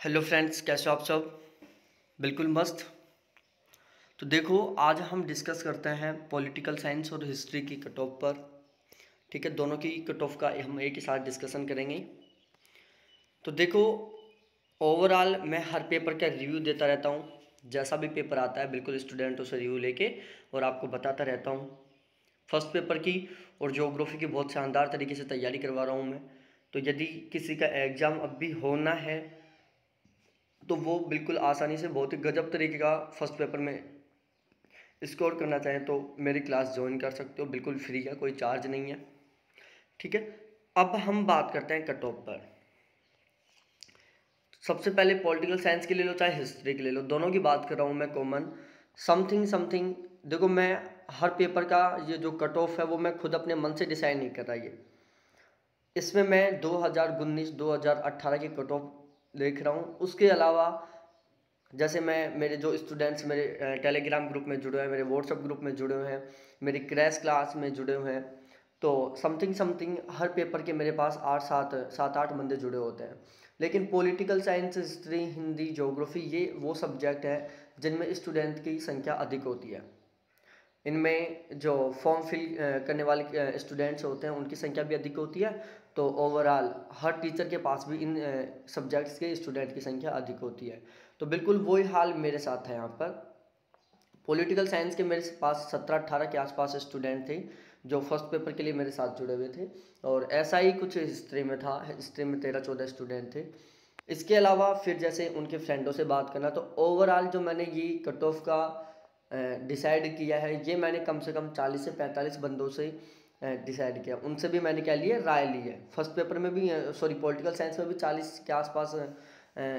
Hello friends, कैसे हो आप सब। बिल्कुल मस्त। तो देखो, आज हम डिस्कस करते हैं पॉलिटिकल साइंस और हिस्ट्री की कट ऑफ पर। ठीक है, दोनों की कट ऑफ का हम एक ही साथ डिस्कशन करेंगे। तो देखो, ओवरऑल मैं हर पेपर का रिव्यू देता रहता हूँ। जैसा भी पेपर आता है बिल्कुल स्टूडेंटों से रिव्यू लेके और आपको बताता रहता हूँ। फर्स्ट पेपर की और ज्योग्राफी की बहुत शानदार तरीके से तैयारी करवा रहा हूँ मैं। तो यदि किसी का एग्ज़ाम अब भी होना है तो वो बिल्कुल आसानी से बहुत ही गजब तरीके का फर्स्ट पेपर में स्कोर करना चाहें तो मेरी क्लास ज्वाइन कर सकते हो। बिल्कुल फ्री है, कोई चार्ज नहीं है। ठीक है, अब हम बात करते हैं कट ऑफ पर। सबसे पहले पॉलिटिकल साइंस की ले लो चाहे हिस्ट्री की ले लो, दोनों की बात कर रहा हूँ मैं कॉमन। समथिंग समथिंग देखो, मैं हर पेपर का ये जो कट ऑफ है वो मैं खुद अपने मन से डिसाइड नहीं कर रहा। ये इसमें मैं 2019 2018 की कट ऑफ देख रहा हूँ। उसके अलावा जैसे मैं मेरे जो स्टूडेंट्स मेरे टेलीग्राम ग्रुप में जुड़े हुए हैं, मेरे व्हाट्सएप ग्रुप में जुड़े हुए हैं, मेरी क्रैश क्लास में जुड़े हुए हैं, तो समथिंग समथिंग हर पेपर के मेरे पास 8 बंदे जुड़े होते हैं। लेकिन political science, history, Hindi, geography ये वो सब्जेक्ट है जिनमें स्टूडेंट की संख्या अधिक होती है। इनमें जो फॉर्म फिल करने वाले स्टूडेंट्स होते हैं उनकी संख्या भी अधिक होती है। तो ओवरऑल हर टीचर के पास भी इन सब्जेक्ट्स के स्टूडेंट की संख्या अधिक होती है। तो बिल्कुल वही हाल मेरे साथ है यहाँ पर। पॉलिटिकल साइंस के मेरे पास 17-18 के आसपास स्टूडेंट थे जो फर्स्ट पेपर के लिए मेरे साथ जुड़े हुए थे, और ऐसा ही कुछ हिस्ट्री में था। हिस्ट्री में 13-14 स्टूडेंट थे। इसके अलावा फिर जैसे उनके फ्रेंडों से बात करना, तो ओवरऑल जो मैंने ये कट ऑफ का डिसाइड किया है, ये मैंने कम से कम 40 से 45 बंदों से डिसाइड किया। उनसे भी मैंने क्या लिया, राय ली है। फर्स्ट पेपर में भी सॉरी पॉलिटिकल साइंस में भी 40 के आसपास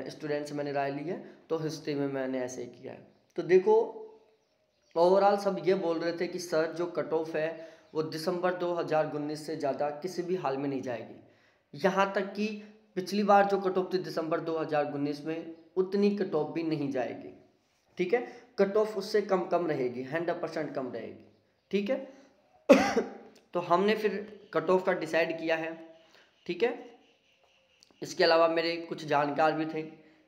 स्टूडेंट से मैंने राय ली है। तो हिस्ट्री में मैंने ऐसे ही किया है। तो देखो, ओवरऑल सब ये बोल रहे थे कि सर जो कट ऑफ है वो दिसंबर 2019 से ज़्यादा किसी भी हाल में नहीं जाएगी। यहाँ तक कि पिछली बार जो कट ऑफ थी दिसंबर 2019 में, उतनी कट ऑफ भी नहीं जाएगी। ठीक है, कट ऑफ उससे कम कम रहेगी, 100% कम रहेगी। ठीक है तो हमने फिर कट ऑफ का डिसाइड किया है। ठीक है, इसके अलावा मेरे कुछ जानकार भी थे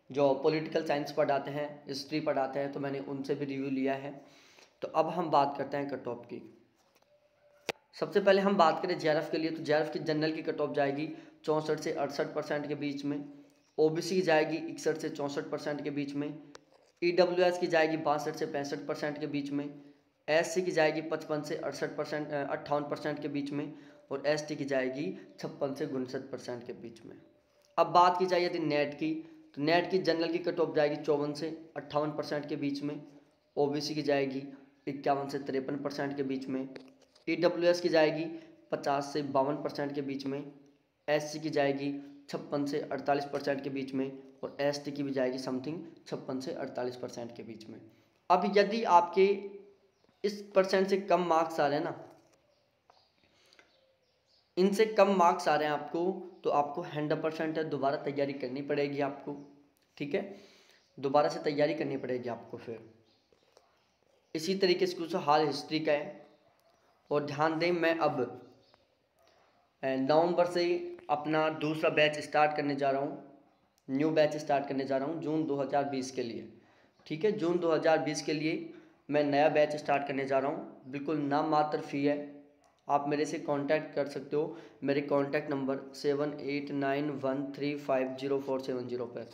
जो पॉलिटिकल साइंस पढ़ाते हैं, हिस्ट्री पढ़ाते हैं, तो मैंने उनसे भी रिव्यू लिया है। तो अब हम बात करते हैं कट ऑफ की। सबसे पहले हम बात करें जेआरएफ के लिए, तो जेआरएफ की जनरल की कट ऑफ जाएगी 64 से 68% के बीच में। ओबीसी की जाएगी 61 से 64% के बीच में। ईडब्ल्यूएस की जाएगी 62 से 65% के बीच में। एससी की जाएगी 55 से 58% के बीच में। और एसटी की जाएगी 56 से 59% के बीच में। अब बात की जाए यदि नेट की, तो नेट की जनरल की कट ऑफ जाएगी 54 से 58% के बीच में। ओबीसी की जाएगी 51 से 53% के बीच में। ईडब्ल्यूएस की जाएगी 50 से 52% के बीच में। एससी की जाएगी 56 से 48% के बीच में। और एसटी की भी जाएगी समथिंग 56 से 48% के बीच में। अब यदि आपके इस परसेंट से कम मार्क्स आ रहे हैं ना, इनसे कम मार्क्स आ रहे हैं आपको, तो आपको 100% है, दोबारा तैयारी करनी पड़ेगी आपको। ठीक है, दोबारा से तैयारी करनी पड़ेगी आपको। फिर इसी तरीके से कुछ हाल हिस्ट्री का है। और ध्यान दें, मैं अब नवंबर से अपना दूसरा बैच स्टार्ट करने जा रहा हूँ। न्यू बैच स्टार्ट करने जा रहा हूँ जून 2020 के लिए। ठीक है, जून 2020 के लिए मैं नया बैच स्टार्ट करने जा रहा हूँ। बिल्कुल नाम मात्र फ़ी है। आप मेरे से कांटेक्ट कर सकते हो। मेरे कांटेक्ट नंबर 7891350470 पर।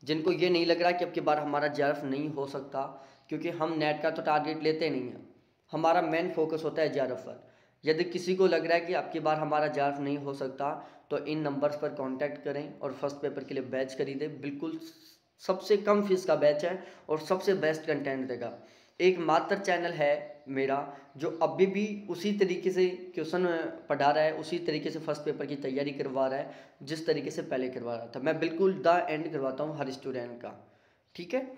जिनको ये नहीं लग रहा कि अब की बार हमारा जेआरएफ नहीं हो सकता, क्योंकि हम नेट का तो टारगेट लेते नहीं हैं, हमारा मेन फोकस होता है जेआरएफ पर। यदि किसी को लग रहा है कि अब की बार हमारा जेआरएफ नहीं हो सकता, तो इन नंबर्स पर कांटेक्ट करें और फर्स्ट पेपर के लिए बैच खरीदें। बिल्कुल सबसे कम फीस का बैच है और सबसे बेस्ट कंटेंट देगा। एक मात्र चैनल है मेरा जो अभी भी उसी तरीके से क्वेश्चन पढ़ा रहा है, उसी तरीके से फर्स्ट पेपर की तैयारी करवा रहा है जिस तरीके से पहले करवा रहा था। मैं बिल्कुल द एंड करवाता हूँ हर स्टूडेंट का। ठीक है,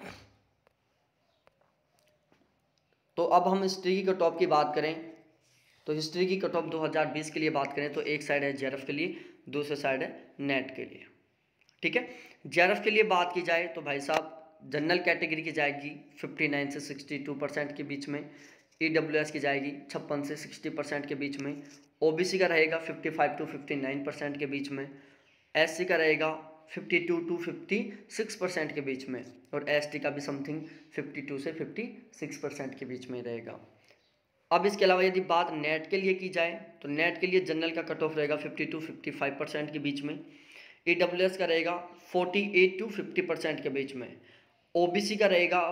तो अब हम हिस्ट्री की कट ऑफ की बात करें, तो हिस्ट्री की कट ऑफ 2020 के लिए बात करें तो एक साइड है जेआरएफ के लिए, दूसरी साइड है नेट के लिए। ठीक है, जेआरएफ के लिए बात की जाए तो भाई साहब जनरल कैटेगरी की जाएगी 59 से 62% के बीच में। ईडब्ल्यूएस की जाएगी 56 से 60% के बीच में। ओबीसी का रहेगा 55 to 59% के बीच में। एससी का रहेगा 52 टू 56% के बीच में, और एसटी का भी समथिंग 52 से 56% के बीच में रहेगा। अब इसके अलावा यदि बात नेट के लिए की जाए तो नेट के लिए जनरल का कट ऑफ रहेगा 50 टू 55% के बीच में, ईडब्ल्यूएस का रहेगा 48 टू 50% के बीच में, ओबीसी का रहेगा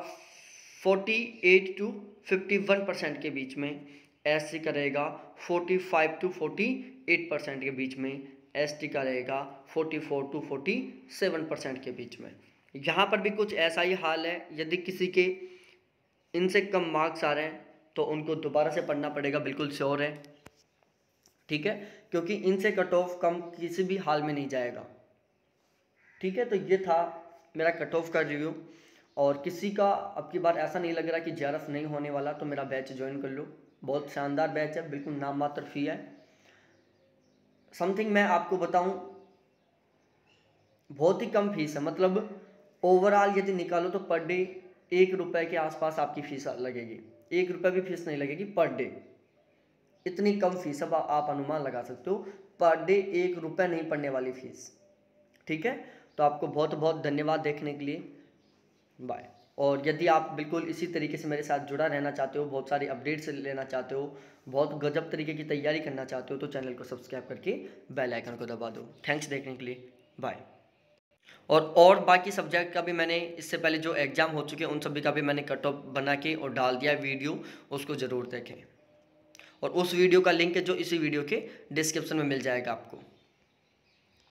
48 टू 51% के बीच में, एससी का रहेगा 45 टू 48% के बीच में, एसटी का रहेगा 44 टू 47% के बीच में। यहाँ पर भी कुछ ऐसा ही हाल है, यदि किसी के इनसे कम मार्क्स आ रहे हैं तो उनको दोबारा से पढ़ना पड़ेगा, बिल्कुल श्योर है, ठीक है, क्योंकि इनसे कट ऑफ कम किसी भी हाल में नहीं जाएगा, ठीक है। तो ये था मेरा कट ऑफ का रिव्यू, और किसी का अब की बार ऐसा नहीं लग रहा कि जेआरएफ नहीं होने वाला तो मेरा बैच ज्वाइन कर लो, बहुत शानदार बैच है, बिल्कुल नाम मात्र फी है। समथिंग मैं आपको बताऊं, बहुत ही कम फीस है, मतलब ओवरऑल यदि निकालो तो पर डे 1 रुपये के आसपास आपकी फीस लगेगी, 1 रुपये भी फीस नहीं लगेगी पर डे, इतनी कम फीस। अब आप अनुमान लगा सकते हो, पर डे 1 रुपये नहीं पड़ने वाली फीस, ठीक है। तो आपको बहुत बहुत धन्यवाद देखने के लिए, बाय। और यदि आप बिल्कुल इसी तरीके से मेरे साथ जुड़ा रहना चाहते हो, बहुत सारी अपडेट्स लेना चाहते हो, बहुत गजब तरीके की तैयारी करना चाहते हो, तो चैनल को सब्सक्राइब करके बेल आइकन को दबा दो। थैंक्स देखने के लिए, बाय। और बाकी सब्जेक्ट का भी मैंने इससे पहले जो एग्ज़ाम हो चुके हैं उन सभी का भी मैंने कट ऑफ बना के और डाल दिया वीडियो, उसको ज़रूर देखें, और उस वीडियो का लिंक है जो इसी वीडियो के डिस्क्रिप्शन में मिल जाएगा आपको।